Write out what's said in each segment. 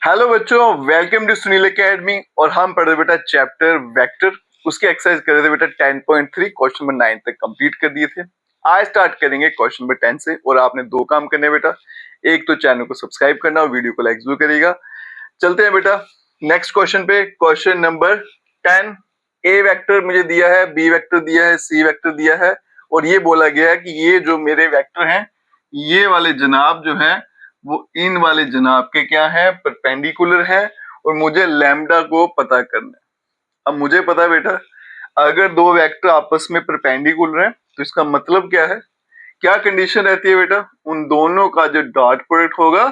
Hello बच्चों, welcome to Sunil academy. और हम पढ़ रहे बेटा चैप्टर वेक्टर। उसके एक्सरसाइज कर रहे थे बेटा 10.3, क्वेश्चन नंबर 9 तक कंप्लीट कर दिए थे। आज स्टार्ट करेंगे क्वेश्चन नंबर 10 से। और आपने दो काम करने बेटा, एक तो चैनल को सब्सक्राइब करना और वीडियो को लाइक जरूर करिएगा। चलते हैं बेटा नेक्स्ट क्वेश्चन पे। क्वेश्चन नंबर 10, ए वेक्टर मुझे दिया है, बी वेक्टर दिया है, सी वेक्टर दिया है। और ये बोला गया है कि ये जो मेरे वेक्टर हैं, ये वाले जनाब जो हैं वो इन वाले जनाब के क्या है, परपेंडिकुलर है। और मुझे लैम्डा को पता करना है। अब मुझे पता है बेटा, अगर दो वेक्टर आपस में परपेंडिकुलर हैं तो इसका मतलब क्या है, क्या कंडीशन रहती है बेटा, उन दोनों का जो डॉट प्रोडक्ट होगा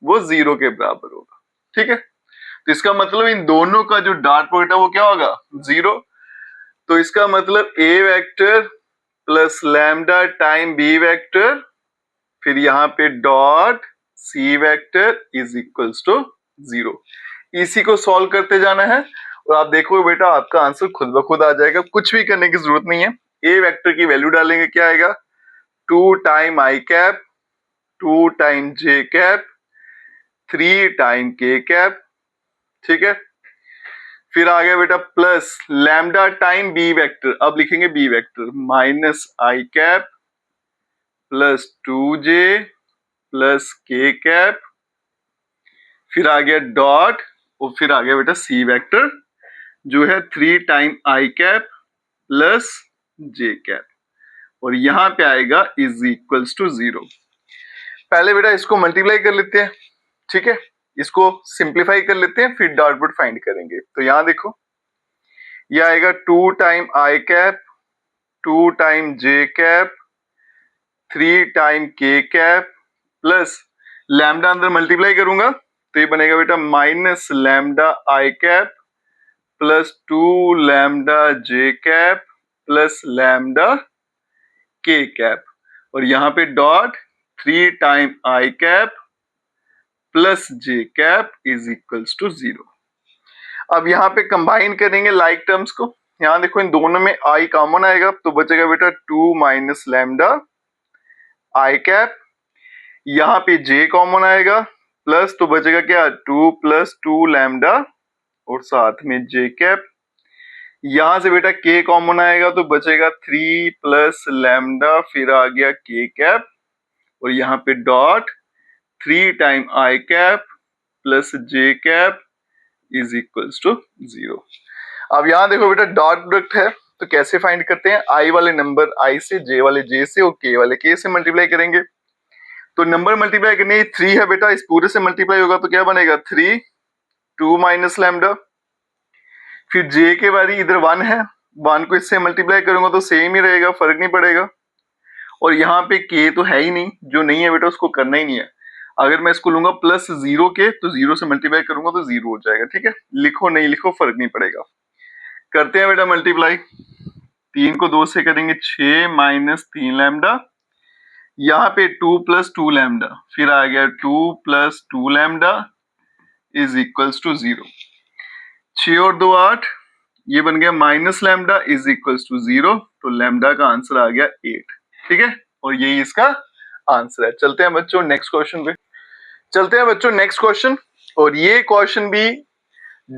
वो 0 के बराबर होगा। ठीक है, तो इसका मतलब इन दोनों का जो डॉट प्रोडक्ट है वो क्या होगा, 0। तो इसका मतलब A vector plus lambda time B vector, फिर यहाँ पे dot C vector is equals to 0। इसी को सॉल्व करते जाना है और आप देखोगे बेटा आपका आंसर खुद ब खुद आ जाएगा, कुछ भी करने की जरूरत नहीं है। ए वेक्टर की वैल्यू डालेंगे, क्या आएगा, 2 टाइम आई कैप, 2 टाइम जे कैप, 3 टाइम के कैप। ठीक है, फिर आ गया बेटा plus lambda time B vector. अब लिखेंगे बी वेक्टर माइनस आई cap plus 2j plus K cap, फिर आ गया डॉट, और फिर आ गया बेटा सी वेक्टर जो है 3 टाइम आई कैप प्लस जे कैप, और यहां पे आएगा इज इक्वल्स टू 0। पहले बेटा इसको मल्टीप्लाई कर लेते हैं। ठीक है, इसको सिंप्लीफाई कर लेते हैं, फिर डॉट प्रोडक्ट फाइंड करेंगे। तो यहां देखो, ये आएगा 2 टाइम आई कैप, 2 टाइम जे कैप, 3 टाइम के कैप, प्लस लैम्डा अंदर मल्टीप्लाई करूंगा तो ये बनेगा बेटा minus lambda I cap plus 2 lambda J cap plus lambda K cap, और यहाँ पे dot 3 time I cap plus J cap is equals to 0। अब यहाँ पे कंबाइन करेंगे लाइक टर्म्स को। यहाँ देखो इन दोनों में आई कॉमन आएगा तो बचेगा बेटा 2 माइनस लैम्डा आई कैप। यहाँ पे जे कॉमन आएगा प्लस, तो बचेगा क्या, 2 प्लस 2 लैम्डा और साथ में जे कैप। यहां से बेटा के कॉमन आएगा तो बचेगा 3 प्लस लैम्डा, फिर आ गया के कैप, और यहाँ पे dot 3 time I cap plus J cap is equals to 0। अब यहाँ देखो बेटा डॉट प्रोडक्ट है तो कैसे फाइंड करते हैं, आई वाले नंबर आई से, जे वाले जे से और के वाले के से मल्टीप्लाई करेंगे। तो नंबर मल्टीप्लाई करने 3 है बेटा, इस पूरे से मल्टीप्लाई होगा तो क्या बनेगा 3, 2 माइनस लैम्डा। फिर जे के बारी इधर 1 है, 1 को इससे मल्टीप्लाई करूंगा तो सेम ही रहेगा, फर्क नहीं पड़ेगा। और यहाँ पे के तो है ही नहीं, जो नहीं है बेटा उसको करना ही नहीं है। अगर मैं इसको लूंगा प्लस 0 के तो 0 से मल्टीप्लाई करूंगा तो 0 हो जाएगा। ठीक है, लिखो नहीं लिखो फर्क नहीं पड़ेगा। करते हैं बेटा मल्टीप्लाई, 3 को 2 से करेंगे 6 माइनस 3 लैम्डा, यहाँ पे 2 प्लस 2 लैम्डा, फिर आ गया 2 plus 2 lambda is equals to 0। 6 और 2 8, ये बन गया minus lambda is equals to 0। तो लैम्डा का आंसर आ गया 8। ठीक है, और यही इसका आंसर है। चलते हैं बच्चों नेक्स्ट क्वेश्चन पे। चलते हैं बच्चों नेक्स्ट क्वेश्चन, और ये क्वेश्चन भी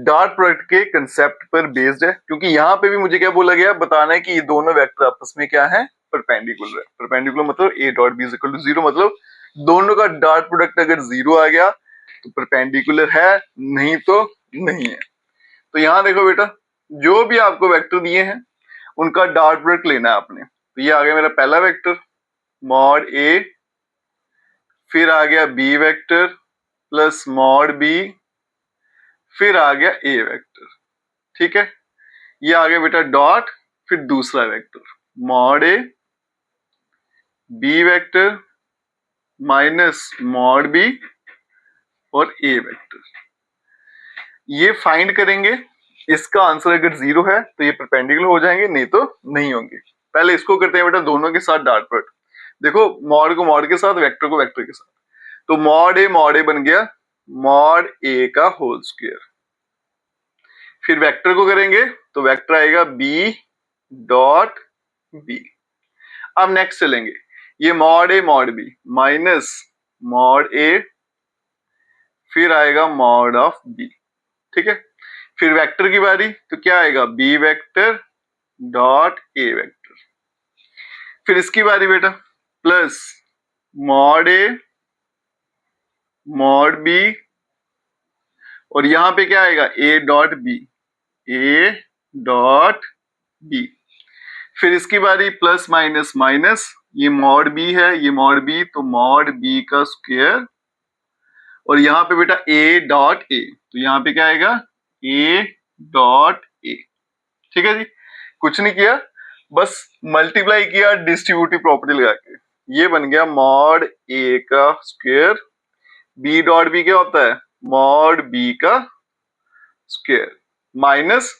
डॉट प्रोडक्ट के कंसेप्ट पर बेस्ड है, क्योंकि यहाँ पे भी मुझे क्या बोला गया, बताना है कि ये दोनों वेक्टर आपस में क्या है, परपेंडिकुलर है। परपेंडिकुलर मतलब A dot B is equal to 0, मतलब दोनों का डॉट प्रोडक्ट अगर 0 आ गया तो परपेंडिकुलर है, नहीं तो नहीं है। तो यहाँ देखो बेटा, जो भी आपको वेक्टर दिए हैं उनका डॉट प्रोडक्ट लेना है आपने। तो ये आ गया मेरा पहला वेक्टर मॉड ए, फिर आ गया B vector plus mod B, फिर आ गया ए वेक्टर। ठीक है, ये आ गया बेटा डॉट, फिर दूसरा vector mod A B vector minus mod B और ए वेक्टर। ये फाइंड करेंगे, इसका आंसर अगर 0 है तो ये परपेंडिकुलर हो जाएंगे, नहीं तो नहीं होंगे। पहले इसको करते हैं बेटा दोनों के साथ डॉट प्रोडक्ट। देखो मॉड को मॉड के साथ, वेक्टर को वेक्टर के साथ, तो मॉड ए बन गया मॉड ए का होल स्क्वायर। फिर वेक्टर को करेंगे तो वेक्टर आएगा बी डॉट बी। अब नेक्स्ट चलेंगे, ये mod A mod B minus mod ए, फिर आएगा मॉड ऑफ बी, ठीक है। फिर वेक्टर की बारी, तो क्या आएगा, B vector dot A vector. फिर इसकी बारी बेटा, plus mod A mod B, और यहां पे क्या आएगा, A dot B, A dot B. फिर इसकी बारी प्लस माइनस माइनस, ये मॉड बी है, ये मॉड बी, तो मॉड बी का स्क्वायर, और यहाँ पे बेटा ए डॉट ए, तो यहाँ पे क्या आएगा, ए डॉट ए, ठीक है जी। कुछ नहीं किया, बस मल्टीप्लाई किया डिस्ट्रीब्यूटिव प्रॉपर्टी लगा के, ये बन गया मॉड ए का स्क्वायर, बी डॉट बी क्या होता है, मॉड बी का स्क्वायर, माइनस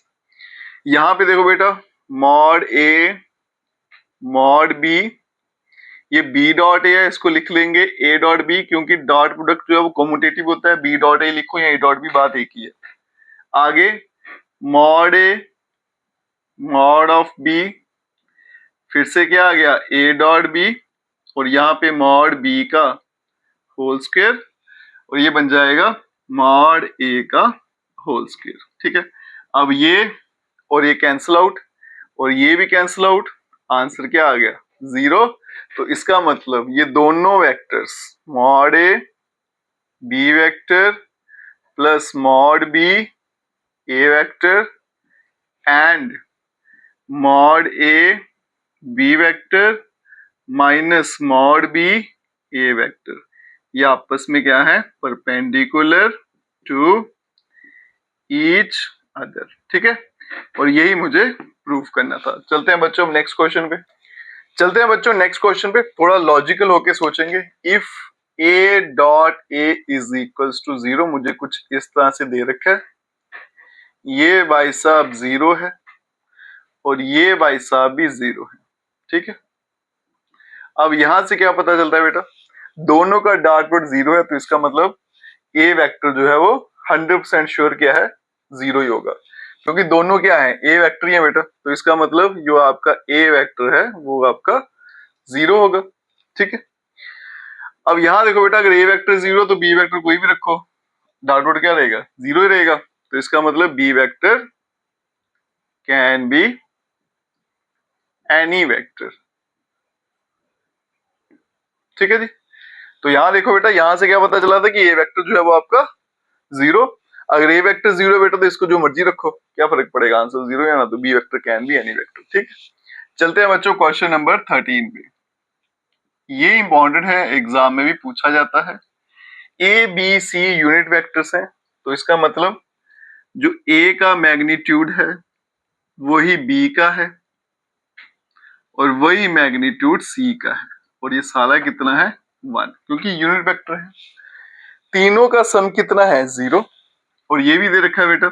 यहां पे देखो बेटा मॉड ए मॉड बी, ये बी डॉट ए है, इसको लिख लेंगे ए डॉट बी, क्योंकि डॉट प्रोडक्ट जो है वो कम्यूटेटिव होता है, बी डॉट ए लिखो या ए डॉट बी, बात एक ही है। आगे mod A mod of B, फिर से क्या आ गया, ए डॉट बी, और यहाँ पे मॉड बी का होल स्क्वायर, और ये बन जाएगा मॉड ए का होल स्क्वायर, ठीक है। अब ये और ये कैंसिल आउट, और ये भी कैंसिल आउट, आंसर क्या आ गया, 0। तो इसका मतलब ये दोनों vectors mod A B vector plus mod B A vector and mod A B vector minus mod B A vector, ये आपस में क्या है, परपेंडिकुलर टू ईच अदर, ठीक है। और यही मुझे प्रूव करना था। चलते हैं बच्चों नेक्स्ट क्वेश्चन पे, चलते हैं बच्चों नेक्स्ट क्वेश्चन पे, थोड़ा लॉजिकल होके सोचेंगे। If A dot A is equals to 0, मुझे कुछ इस तरह से दे रखा है, ये भाई साहब 0 है और ये भाई साहब भी 0 है, ठीक है। अब यहां से क्या पता चलता है बेटा, दोनों का डॉट प्रोडक्ट 0 है, तो इसका मतलब ए वेक्टर जो है वो 100% श्योर क्या है, 0 ही होगा, क्योंकि दोनों क्या है, ए वेक्टर ही है बेटा, तो इसका मतलब जो आपका ए वेक्टर है वो आपका 0 होगा, ठीक है। अब यहां देखो बेटा, अगर ए वेक्टर 0 तो बी वेक्टर कोई भी रखो, डॉट प्रोडक्ट क्या रहेगा, 0 ही रहेगा, तो इसका मतलब B vector can be any vector, ठीक है जी। तो यहां देखो बेटा, यहां से क्या पता चला था कि ए वेक्टर जो है वो आपका 0, अगर ए वेक्टर 0 है बेटा तो इसको जो मर्जी रखो, क्या फर्क पड़ेगा, आंसर 0 है ना, तो B vector can be any vector, ठीक है। चलते हैं बच्चों क्वेश्चन नंबर 13 पे, ये इंपॉर्टेंट है, एग्जाम में भी पूछा जाता है। A B C unit vectors हैं, तो इसका मतलब जो ए का मैग्नीट्यूड है वही बी का है और वही मैग्नीट्यूड सी का है, और ये सारा कितना है, 1, क्योंकि यूनिट वेक्टर है। तीनों का सम कितना है, 0, और ये भी दे रखा है बेटा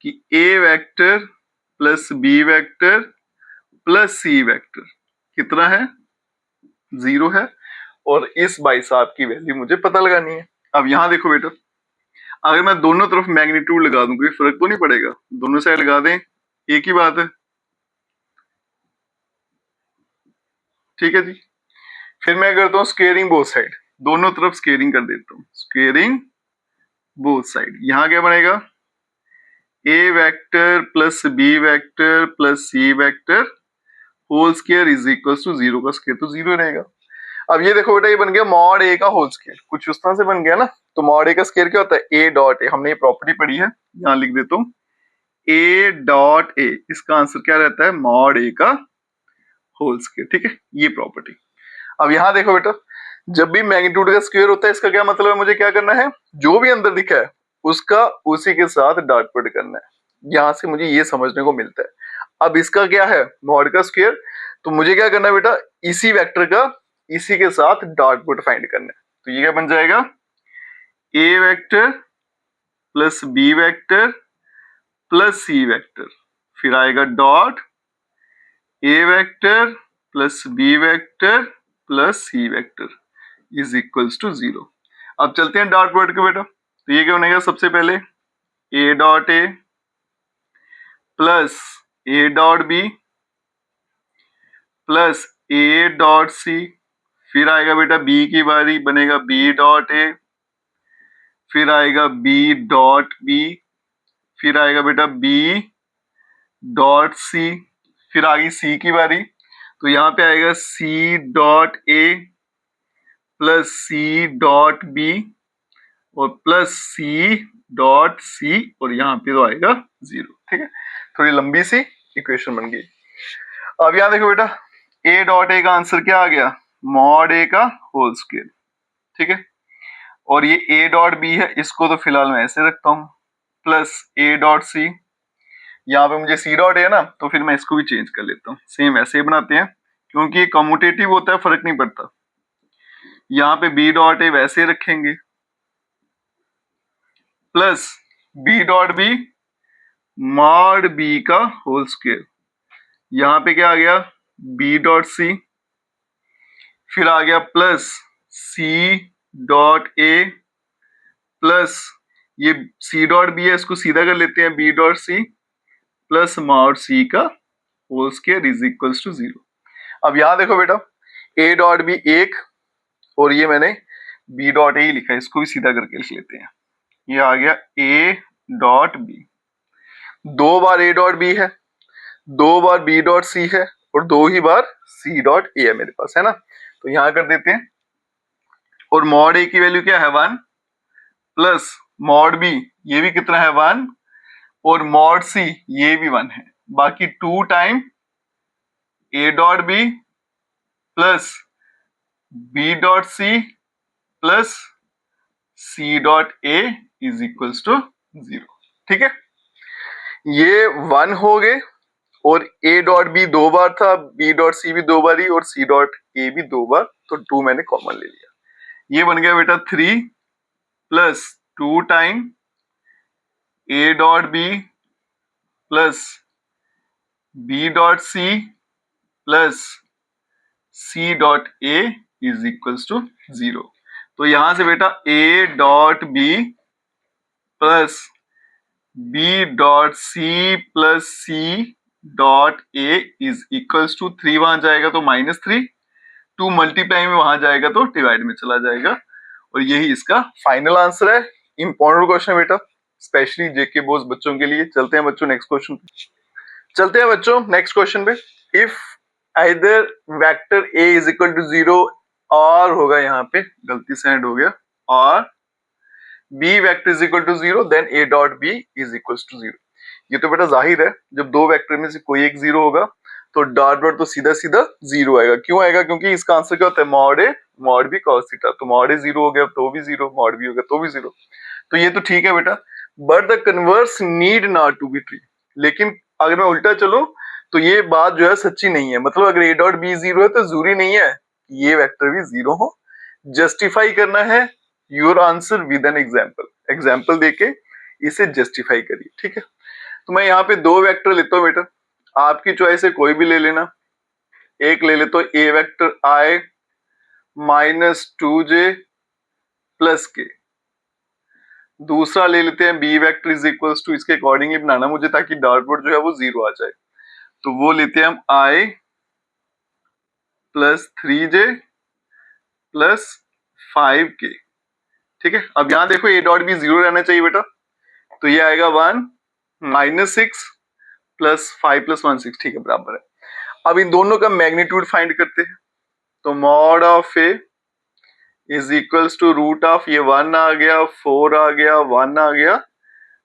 कि A vector plus B vector plus C vector कितना है, 0 है, और इस भाई साहब की वैल्यू मुझे पता लगानी है। अब यहां देखो बेटा, अगर मैं दोनों तरफ मैग्नीट्यूड लगा दूं कोई फर्क तो नहीं पड़ेगा, दोनों साइड लगा दें, एक ही बात है, ठीक है जी। फिर मैं करता हूं स्क्वेयरिंग बोथ साइड, दोनों तरफ स्क्वेयरिंग कर देता हूं, स्क्वेयरिंग बोथ साइड, यहां क्या बनेगा, A vector plus B vector plus C vector whole square is equal to 0 का स्क्वायर, तो 0 रहेगा। अब ये देखो बेटा, ये बन गया मॉड ए का होल स्क्वायर, कुछ उस तरह से बन गया ना, तो मॉड ए का स्क्वायर क्या होता है, ए डॉट ए, हमने ये प्रॉपर्टी पढ़ी है, यहां लिख देता हूं ए डॉट ए, इसका आंसर क्या रहता है, मॉड ए का होल स्क्वायर, ठीक है, ये प्रॉपर्टी। अब यहां देखो बेटा, जब भी मैग्नीट्यूड का स्क्वायर होता है, इसका क्या मतलब है, मुझे क्या करना है, जो भी अंदर दिखा है उसका उसी के साथ डॉट प्रोडक्ट करना है, यहां से मुझे ये समझने को मिलता है। अब इसका क्या है, मॉड का स्क्वायर, तो मुझे क्या करना है बेटा, इसी वेक्टर का इसी के साथ डॉट प्रोडक्ट फाइंड करना है, तो ये क्या बन जाएगा, A vector plus B vector plus C vector, फिर आएगा dot A vector plus B vector plus C vector is equals to 0। अब चलते हैं डॉट प्रोडक्ट के बेटा, तो ये क्या बनेगा, सबसे पहले A dot A plus A dot B plus A dot C, फिर आएगा बेटा बी की बारी, बनेगा बी डॉट ए, फिर आएगा बी डॉट बी, फिर आएगा बेटा बी डॉट सी, फिर आ गई सी की बारी, तो यहाँ पे आएगा C dot A plus C dot B और प्लस सी डॉट सी और यहाँ पे तो आएगा 0। ठीक है, थोड़ी लंबी सी इक्वेशन बन गई। अब यहाँ देखो बेटा, ए डॉट ए का आंसर क्या आ गया, मॉड ए का होल स्क्वायर। ठीक है, और ये ए डॉट बी है, इसको तो फिलहाल मैं ऐसे रखता हूं, प्लस ए डॉट सी, यहाँ पे मुझे सी डॉट है ना, तो फिर मैं इसको भी चेंज कर लेता हूँ, सेम ऐसे ही बनाते हैं क्योंकि ये कम्यूटेटिव होता है, फर्क नहीं पड़ता। यहाँ पे बी डॉट ए वैसे रखेंगे, plus B dot B mod B का होल स्क्वायर, यहाँ पे क्या आ गया बी डॉट सी, फिर आ गया plus C dot A plus ये सी डॉट बी है, इसको सीधा कर लेते हैं, B dot C plus mod C का whole square is equals to 0। अब यहां देखो बेटा, ए डॉट बी एक और ये मैंने बी डॉट ए लिखा है, इसको भी सीधा करके लिख लेते हैं, ये आ गया ए डॉट बी, 2 बार ए डॉट बी है, 2 बार बी डॉट सी है और 2 ही बार सी डॉट ए है मेरे पास, है ना, तो यहां कर देते हैं। और मॉड ए की वैल्यू क्या है 1 प्लस मॉड बी, ये भी कितना है 1 और मॉड सी ये भी 1 है, बाकी 2 time A dot B plus B dot C plus C dot A is equals to 0। ठीक है, ये 1 हो गए और ए डॉट बी 2 बार था, बी डॉट सी भी 2 बार ही और सी डॉट ए भी 2 बार, तो 2 मैंने कॉमन ले लिया, ये बन गया बेटा 3 plus 2 time A dot B plus B dot C plus C dot A is equals to 0। तो यहां से बेटा A dot B plus B dot C plus C dot A is equals to 3, वहां जाएगा तो -3, 2 मल्टीप्लाई में वहां जाएगा तो डिवाइड में चला जाएगा, और यही इसका फाइनल आंसर है। इंपॉर्टेंट क्वेश्चन बेटा, स्पेशली जेके बोस बच्चों के लिए। चलते हैं बच्चों नेक्स्ट क्वेश्चन पे, चलते हैं बच्चों नेक्स्ट क्वेश्चन पे। If either vector A is equal to 0 और होगा, यहाँ पे गलती से एंड हो गया, और B vector is equal to 0 then A dot B is equal to 0। ये तो बेटा जाहिर है, जब 2 वेक्टर में से कोई एक 0 होगा तो डॉट डॉट तो सीधा सीधा 0 आएगा। क्यों आएगा, क्योंकि इसका आंसर क्या होता है mod A mod B cos theta, तो मॉड ए 0 हो गया तो भी 0, मॉड बी हो गया तो भी 0, तो ये तो ठीक है बेटा, but the converse need not to be true. लेकिन अगर मैं उल्टा चलूं तो ये बात जो है सच्ची नहीं है, मतलब अगर ए डॉट बी 0 है तो जरूरी नहीं है ये वेक्टर भी 0 हो। जस्टिफाई करना है your answer with an example, example देके इसे जस्टिफाई करिए। ठीक है, तो मैं यहाँ पे 2 वेक्टर लेता हूँ बेटा, आपकी चॉइस है कोई भी ले लेना। एक ले लेता हूँ ए वेक्टर आई -2j प्लस के, दूसरा ले लेते हैं B vector is equal to, इसके अकॉर्डिंग ही बनाना मुझे ताकि डॉट डॉट जो है वो 0 आ जाए, तो वो लेते हैं हम आई प्लस 3j प्लस 5k। ठीक है, अब यहां देखो ए डॉट भी 0 रहना चाहिए बेटा, तो ये आएगा 1 -6 प्लस 5 प्लस 1 6, ठीक है बराबर है। अब इन दोनों का मैग्नीट्यूड फाइंड करते हैं, तो mod of A is equals to root of, ये 1 आ गया 4 आ गया 1 आ गया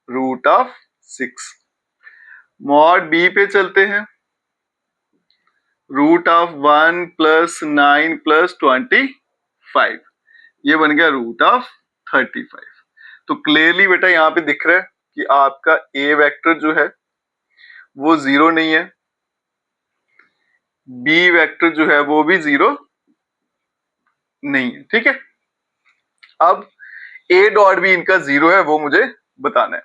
रूट ऑफ 6। मॉड बी पे चलते हैं, रूट ऑफ 1 प्लस 9 प्लस 25, ये बन गया रूट ऑफ 35। तो क्लियरली बेटा यहाँ पे दिख रहा है कि आपका ए वेक्टर जो है वो 0 नहीं है, बी वेक्टर जो है वो भी 0 नहीं है। ठीक है, अब ए डॉट बी इनका 0 है वो मुझे बताना है।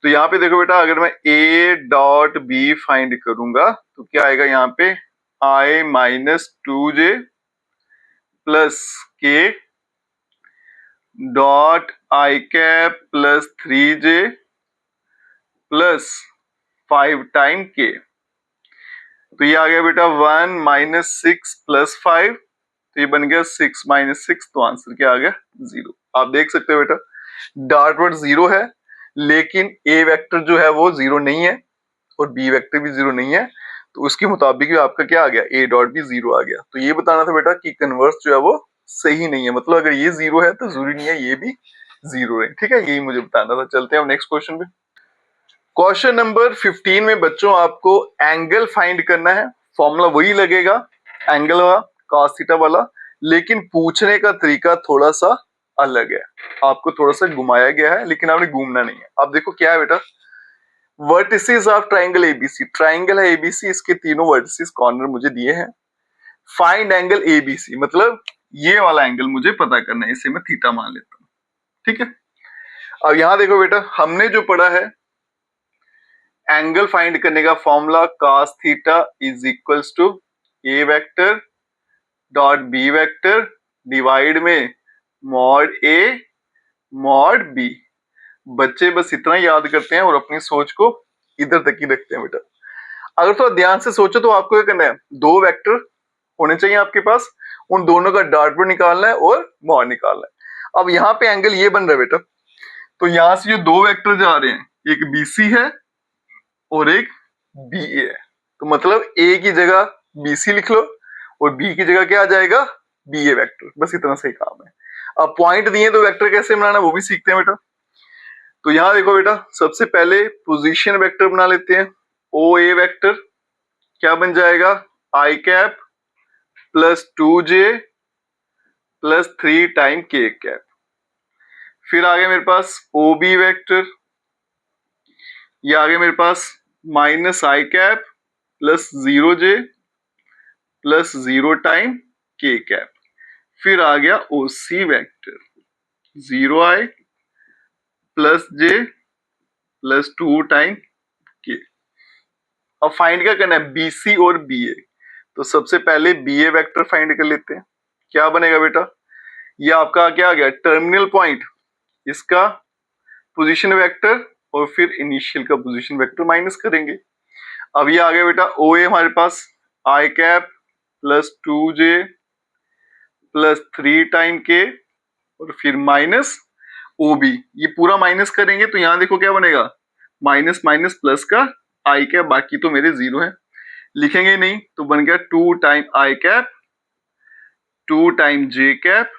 तो यहाँ पे देखो बेटा, अगर मैं ए डॉट बी फाइंड करूंगा तो क्या आएगा यहाँ पे आई -2j प्लस के dot I cap plus 3j plus 5 time के, तो ये आ गया बेटा 1 -6 प्लस 5, तो ये बन गया 6 - 6, तो आंसर क्या आ गया 0। आप देख सकते हो बेटा डार्टवर्ड 0 है, लेकिन ए वेक्टर जो है वो 0 नहीं है और बी वेक्टर भी 0 नहीं है, तो उसके मुताबिक आपका क्या आ गया, ए डॉट भी 0 आ गया। तो ये बताना था बेटा कि कन्वर्स जो है वो सही नहीं है, मतलब अगर ये 0 है तो जरूरी नहीं है ये भी 0 है, ठीक है, यही मुझे बताना था। चलते हैं अब नेक्स्ट क्वेश्चन पे। क्वेश्चन नंबर 15 में बच्चों आपको एंगल फाइंड करना है, फॉर्मूला वही लगेगा एंगल वाला, cos थीटा वाला, लेकिन पूछने का तरीका थोड़ा सा अलग है, आपको थोड़ा सा घुमाया गया है, लेकिन आपने घूमना नहीं है। अब देखो क्या है बेटा, vertices of triangle ABC, triangle है एबीसी, इसके तीनों वर्टिसेस कॉर्नर मुझे दिए हैं। फाइंड एंगल एबीसी, मतलब ये वाला एंगल मुझे पता करना है, इसे मैं थीटा मान लेता हूं, ठीक है। अब यहां देखो बेटा, हमने जो पढ़ा है एंगल फाइंड करने का formula cos theta is equals to A vector dot B vector divide में मॉड ए मॉड बी। बच्चे बस इतना याद करते हैं और अपनी सोच को इधर तक ही रखते हैं बेटा। अगर थोड़ा ध्यान से सोचो तो आपको क्या करना है, दो वेक्टर होने चाहिए आपके पास, उन दोनों का डॉट प्रोडक्ट निकालना है और मॉड निकालना है। अब यहाँ पे एंगल ये बन रहा है बेटा, तो यहां से जो दो वेक्टर जा रहे हैं, एक बीसी है और एक बी ए है, तो मतलब ए की जगह बीसी लिख लो और बी की जगह क्या आ जाएगा, बी ए वेक्टर, बस इतना सही काम है। अब पॉइंट दिए तो वेक्टर कैसे बनाना वो भी सीखते हैं बेटा। तो यहां देखो बेटा, सबसे पहले पोजीशन वेक्टर बना लेते हैं। ओ ए वेक्टर क्या बन जाएगा, i cap plus 2j plus 3 time के कैप। फिर आगे मेरे पास ओ बी वेक्टर, ये आगे मेरे पास माइनस आई cap plus 0j plus 0 time के कैप। फिर आ गया O C vector, 0i plus j plus 2 time k. अब फाइंड क्या करना है, बीसी और बी ए। तो सबसे पहले बी ए वेक्टर फाइंड कर लेते हैं। क्या बनेगा बेटा, ये आपका क्या आ गया, टर्मिनल पॉइंट, इसका पोजीशन वेक्टर और फिर इनिशियल का पोजीशन वेक्टर माइनस करेंगे। अब ये आ गया बेटा ओ ए हमारे पास i cap plus 2j plus 3 time k और फिर माइनस ओ बी, ये पूरा माइनस करेंगे तो यहां देखो क्या बनेगा, माइनस माइनस प्लस का आई कैप, बाकी तो मेरे 0 है, लिखेंगे नहीं तो बन गया 2 टाइम आई कैप 2 टाइम जे कैप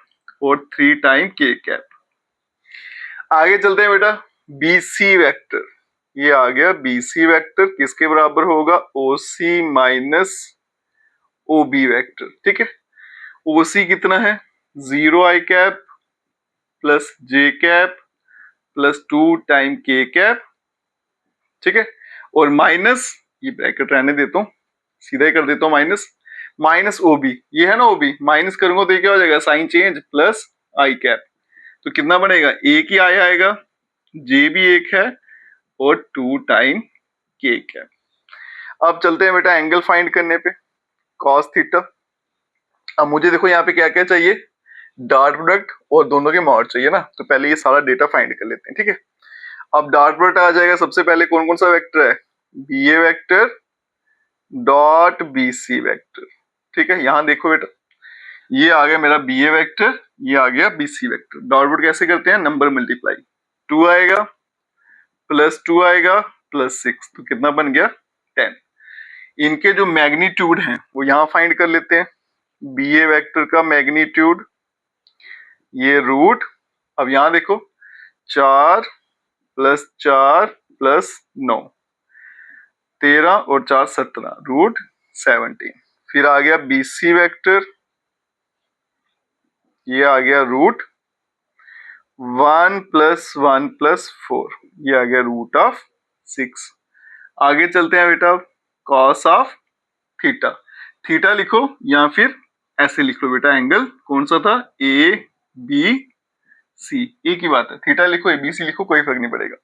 और 3 टाइम के कैप। आगे चलते हैं बेटा, बीसी वेक्टर, ये आ गया बीसी वेक्टर किसके बराबर होगा, ओसी माइनस ओ बी वेक्टर, ठीक है। ओसी कितना है, 0 आई cap plus J cap plus 2 time के कैप, ठीक है, और माइनस, ये ब्रैकेट रहने देता हूं, सीधा ही कर देता हूं माइनस, माइनस ओबी, ये है ना ओबी, माइनस करूंगा तो ये क्या हो जाएगा, साइन चेंज प्लस आई कैप, तो कितना बनेगा, एक ही आई आएगा, जे भी एक है और 2 टाइम के कैप। अब चलते हैं बेटा एंगल फाइंड करने पे, cos थीटा। अब मुझे देखो यहाँ पे क्या क्या चाहिए, डॉट प्रोडक्ट और दोनों के मॉड चाहिए ना, तो पहले ये सारा डेटा फाइंड कर लेते हैं, ठीक है। अब डॉट प्रोडक्ट आ जाएगा, सबसे पहले कौन कौन सा वेक्टर है, B A vector dot B C vector, ठीक है। यहां देखो बेटा, ये आ गया मेरा बी ए वेक्टर, ये आ गया B C vector. Dot product कैसे करते हैं, नंबर मल्टीप्लाई, 2 आएगा प्लस 2 आएगा प्लस 6, तो कितना बन गया 10। इनके जो मैग्नीट्यूड हैं वो यहां फाइंड कर लेते हैं। बी ए वेक्टर का मैग्नीट्यूड ये रूट, अब यहां देखो 4 प्लस 4 प्लस 9, 13 और 4 17, रूट 17। फिर आ गया बीसी वेक्टर, ये आ गया रूट 1 प्लस 1 प्लस 4, ये आ गया रूट ऑफ 6। आगे चलते हैं बेटा, कॉस ऑफ थीटा, थीटा लिखो या फिर ऐसे लिख लो बेटा, एंगल कौन सा था, ए बी सी, एक ही बात है, थीटा लिखो ए बी सी लिखो, कोई फर्क नहीं पड़ेगा।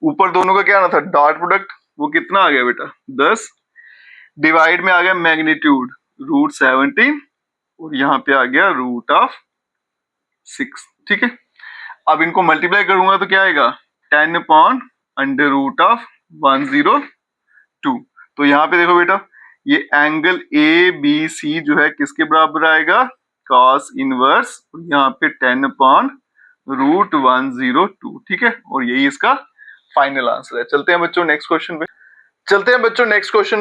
ऊपर दोनों का क्या आना था, डॉट प्रोडक्ट, वो कितना आ गया बेटा 10, डिवाइड में आ गया मैग्नीट्यूड रूट 17 और यहाँ पे आ गया रूट ऑफ 6, ठीक है। अब इनको मल्टीप्लाई करूंगा तो क्या आएगा, 10 अपॉन अंडर रूट ऑफ 102। तो यहाँ पे देखो बेटा, ये एंगल ए बी सी जो है किसके बराबर आएगा, cos इनवर्स, यहाँ पे 10 अपॉन √102, ठीक है, और यही इसका फाइनल आंसर है। चलते हैं बच्चों नेक्स्ट क्वेश्चन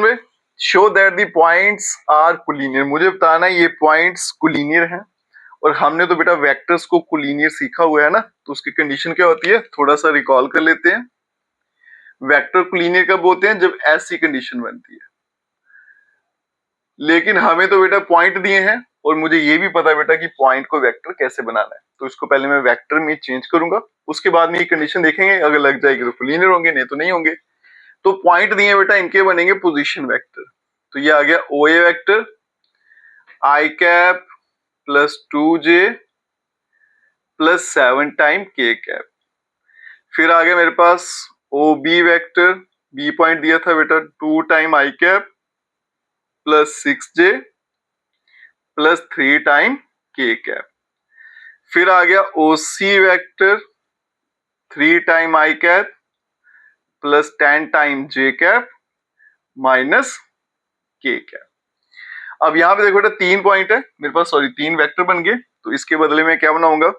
पे। Show that the points are collinear. मुझे बताना है ये पॉइंट्स कोलिनियर हैं, और हमने तो बेटा वेक्टर्स को कोलिनियर सीखा हुआ है ना, तो उसकी कंडीशन क्या होती है, थोड़ा सा रिकॉल कर लेते हैं। वेक्टर कोलिनियर कब होते हैं, जब ऐसी कंडीशन बनती है। लेकिन हमें तो बेटा पॉइंट दिए हैं, और मुझे ये भी पता है बेटा कि पॉइंट को वेक्टर कैसे बनाना है, तो इसको पहले मैं वेक्टर में चेंज करूंगा, उसके बाद में ये कंडीशन देखेंगे, अगर लग जाएगी तो कोलिनियर होंगे, नहीं तो नहीं होंगे। तो पॉइंट दिए बेटा, इनके बनेंगे पोजीशन वेक्टर। तो ये आ गया O A vector, i cap plus 2j plus 7 time के कैप। फिर आ गया मेरे पास O B vector, B point दिया था बेटा 2 टाइम आई cap plus 6j plus 3 time के कैप। फिर आ गया ओ सी वेक्टर 3 टाइम आई कैप प्लस 10 टाइम जे कैप माइनस के कैप। अब यहां पे देखो बेटा 3 पॉइंट है मेरे पास, सॉरी 3 वेक्टर बन गए, तो इसके बदले में क्या बनाऊंगा,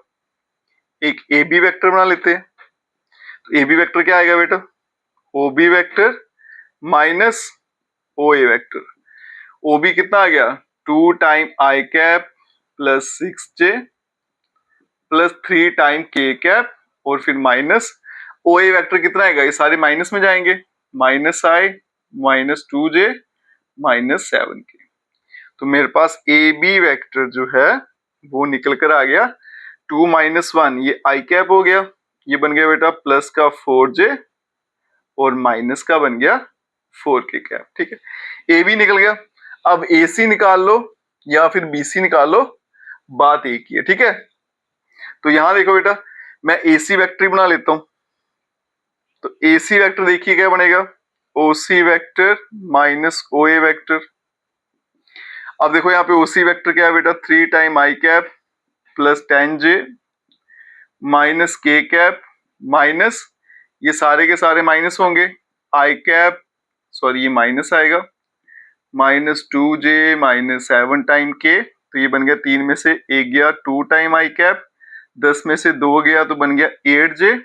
एक ए बी वेक्टर बना लेते हैं। तो ए बी वेक्टर क्या आएगा बेटा, ओ B vector minus O A vector. O B कितना आ गया, 2 टाइम आई cap plus 6j plus 3 time के कैप, और फिर माइनस ओ ए वेक्टर कितना आएगा, ये सारे माइनस में जाएंगे, माइनस आई माइनस 2j माइनस 7k। तो मेरे पास ए बी वेक्टर जो है वो निकल कर आ गया 2 माइनस 1, ये आई कैप हो गया, ये बन गया बेटा प्लस का 4j और माइनस का बन गया 4k कैप, ठीक है। ए बी निकल गया। अब ए सी निकाल लो या फिर बी सी निकाल लो, बात एक ही है, ठीक है। तो यहां देखो बेटा, मैं ए सी वेक्टर बना लेता हूं। तो ए सी वेक्टर देखिए क्या बनेगा, ओ C vector minus O A vector. अब देखो यहाँ पे ओ सी वेक्टर क्या है बेटा, 3 टाइम आई cap plus 10j minus k cap minus, ये सारे के सारे माइनस होंगे, आई कैप सॉरी ये माइनस आएगा, माइनस 2j माइनस 7 टाइम के, तो ये बन गया 3 में से 1 गया 2 टाइम आई कैप, 10 में से 2 गया तो बन गया 8j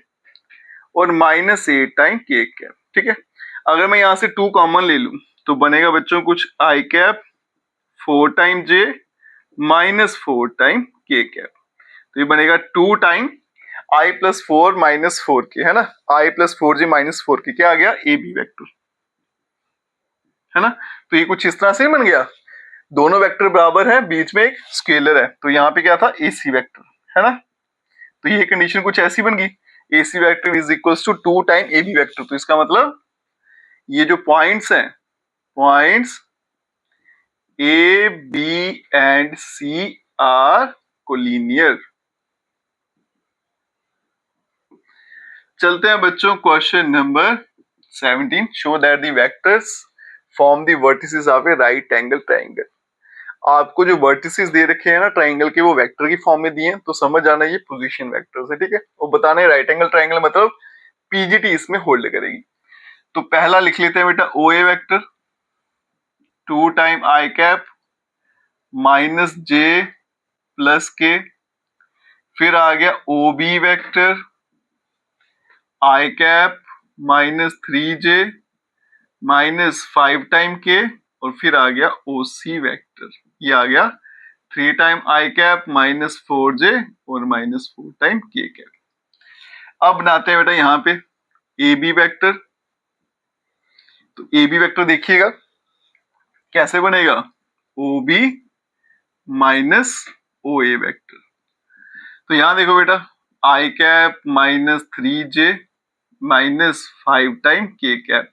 और माइनस 8 टाइम के कैप, ठीक है। अगर मैं यहां से 2 कॉमन ले लूं तो बनेगा बच्चों कुछ i cap 4 time j minus 4 time के कैप। तो ये बनेगा 2 टाइम आई प्लस 4 माइनस 4k, है ना, आई प्लस 4j माइनस 4k, क्या आ गया, ए बी वेक्टर, है ना। तो ये कुछ इस तरह से बन गया, दोनों वेक्टर बराबर है, बीच में एक स्केलर है, तो यहाँ पे क्या था, ए सी वेक्टर, है ना। तो ये कंडीशन कुछ ऐसी बन गई, A C vector is equal to 2 time A B vector. तो इसका मतलब ये जो पॉइंट्स हैं, points A B and C are collinear. चलते हैं बच्चों question number 17। Show that the vectors form the vertices of a right angle triangle. आपको जो वर्टिसेस दे रखे हैं ना ट्रायंगल के, वो वेक्टर की फॉर्म में दिए हैं, तो समझ जाना ये पोजीशन वेक्टर्स है, ठीक है। और बताना है राइट एंगल ट्रायंगल मतलब पीजीटी इसमें होल्ड करेगी। तो पहला लिख लेते हैं बेटा O A vector 2 time I cap minus j plus k. फिर आ गया O B vector i cap minus 3j minus 5 time k, और फिर आ गया ओ सी वेक्टर, ये आ गया 3 टाइम आई कैप माइनस 4j और माइनस 4 टाइम के कैप। अब बनाते हैं बेटा यहाँ पे ए बी वेक्टर। तो ए बी वेक्टर देखिएगा कैसे बनेगा, O B minus O A vector. तो यहां देखो बेटा i cap minus 3j minus 5 time के कैप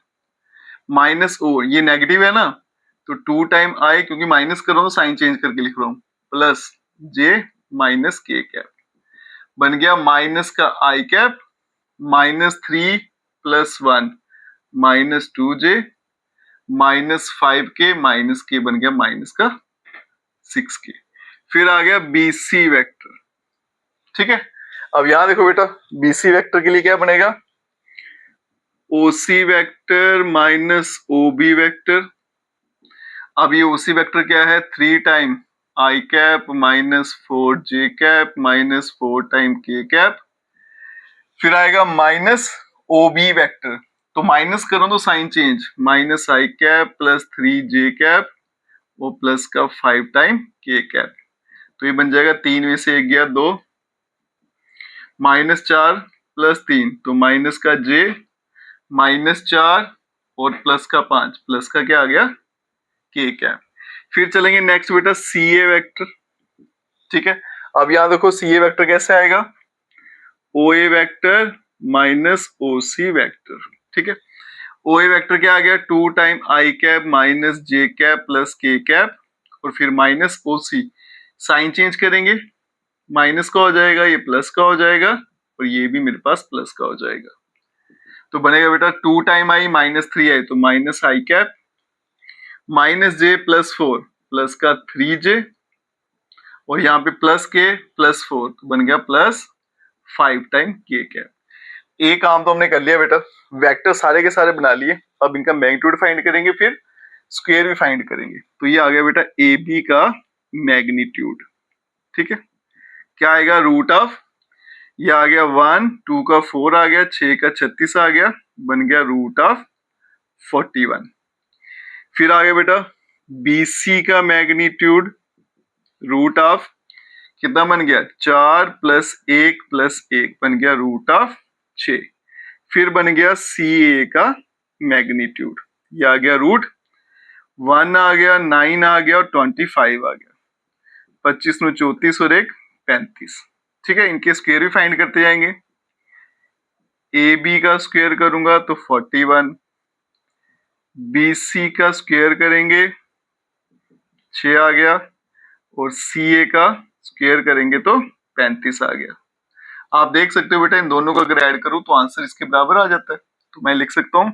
माइनस ओ, ये नेगेटिव है ना, तो 2 टाइम आई, क्योंकि माइनस कर रहा हूं साइन चेंज करके लिख रहा हूं, plus j minus k cap, बन गया माइनस का i cap minus 3 plus 1 minus 2j minus 5k minus k, बन गया माइनस का 6k। फिर आ गया बीसी वेक्टर, ठीक है। अब यहां देखो बेटा बीसी वेक्टर के लिए क्या बनेगा, ओसी वेक्टर माइनस ओबी वेक्टर। अब ये ओसी वेक्टर क्या है, 3 टाइम आई cap minus 4 j cap minus 4 time k cap, फिर आएगा माइनस ओ बी वैक्टर, तो माइनस करो तो साइन चेंज, माइनस आई कैप प्लस 3 j कैप वो प्लस का 5 टाइम k कैप, तो ये बन जाएगा 3 में से 1 गया 2, माइनस 4 प्लस 3 तो माइनस का j माइनस 4 और प्लस का 5, प्लस का क्या आ गया k कैप। फिर चलेंगे नेक्स्ट बेटा सी ए वेक्टर, ठीक है। अब यहां देखो सी ए वेक्टर कैसे आएगा, ओ A vector minus O C vector, ठीक है। ओ ए वेक्टर क्या आ गया 2 टाइम आई cap minus j cap plus k cap और फिर माइनस ओ सी, साइन चेंज करेंगे, माइनस का हो जाएगा ये प्लस का हो जाएगा और ये भी मेरे पास प्लस का हो जाएगा, तो बनेगा बेटा 2 टाइम आई माइनस 3 आई तो माइनस आई cap minus j plus 4 plus का 3j और यहाँ पे प्लस के प्लस 4 तो बन गया प्लस 5 टाइम k कैप। एक काम तो हमने कर लिया बेटा, वेक्टर सारे के सारे बना लिए, अब इनका मैग्नीट्यूड फाइंड करेंगे फिर स्क्वायर भी फाइंड करेंगे, तो ये आ गया बेटा ए बी का मैग्नीट्यूड, ठीक है। क्या आएगा रूट ऑफ, ये आ गया 1 2 का 4 आ गया 6 का 36 आ गया, बन गया रूट ऑफ 41। फिर आ गया बेटा BC का मैग्नीट्यूड रूट ऑफ कितना बन गया 4 प्लस 1 प्लस 1 बन गया रूट ऑफ 6। फिर बन गया CA का मैग्नीट्यूड, ये आ गया रूट 1 आ गया 9 आ गया और 25 आ गया, 25 में 34 और 1 35, ठीक है। इनके स्क्वायर भी फाइंड करते जाएंगे, AB का स्क्वायर करूंगा तो 41, BC का स्क्वायर करेंगे 6 आ गया और CA का स्क्वायर करेंगे तो 35 आ गया। आप देख सकते हो बेटा इन दोनों को अगर ऐड करूं तो आंसर इसके बराबर आ जाता है, तो मैं लिख सकता हूं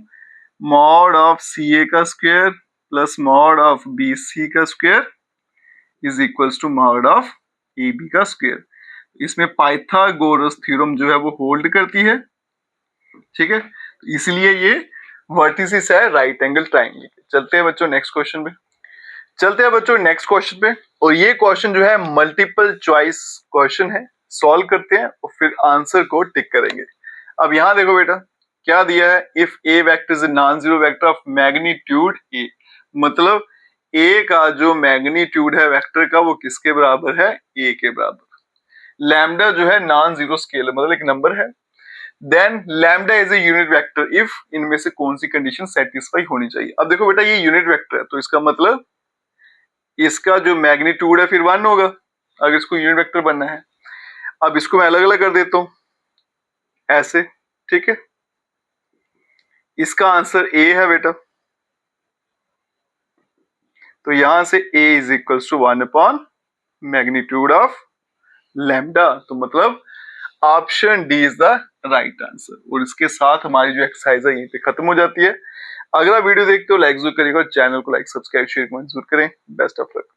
मॉड ऑफ CA का square plus mod of BC का square is equals to mod of AB का स्क्वायर। इसमें पाइथागोरस थ्योरम जो है वो होल्ड करती है, ठीक है, तो इसलिए ये वर्टिसिस है राइट एंगल ट्रायंगल। चलते हैं बच्चों नेक्स्ट क्वेश्चन पे, चलते हैं बच्चों नेक्स्ट क्वेश्चन पे, और ये क्वेश्चन जो है मल्टीपल चॉइस क्वेश्चन है, सॉल्व करते हैं और फिर आंसर को टिक करेंगे। अब यहां देखो बेटा क्या दिया है, if A vector is non zero vector of magnitude ए, मतलब ए का जो मैग्नीट्यूड है वेक्टर का वो किसके बराबर है, ए के बराबर। लैम्डा जो है नॉन जीरो स्केलर मतलब एक नंबर है, then lambda is a unit vector if इनमें से कौन सी कंडीशन सेटिस्फाई होनी चाहिए। अब देखो बेटा ये यूनिट वेक्टर है तो इसका मतलब इसका जो मैग्नीट्यूड है फिर 1 होगा अगर इसको यूनिट वेक्टर बनना है। अब इसको मैं अलग अलग कर देता हूं ऐसे, ठीक है, इसका आंसर ए है बेटा, तो यहां से a is equals to 1 upon magnitude of lambda, तो मतलब option D is the right answer. और इसके साथ हमारी जो एक्सरसाइज है यहीं पे खत्म हो जाती है। अगला वीडियो देखते हो लाइक जरूर करिएगा, चैनल को लाइक सब्सक्राइब शेयर कमेंट जरूर करें। Best of luck.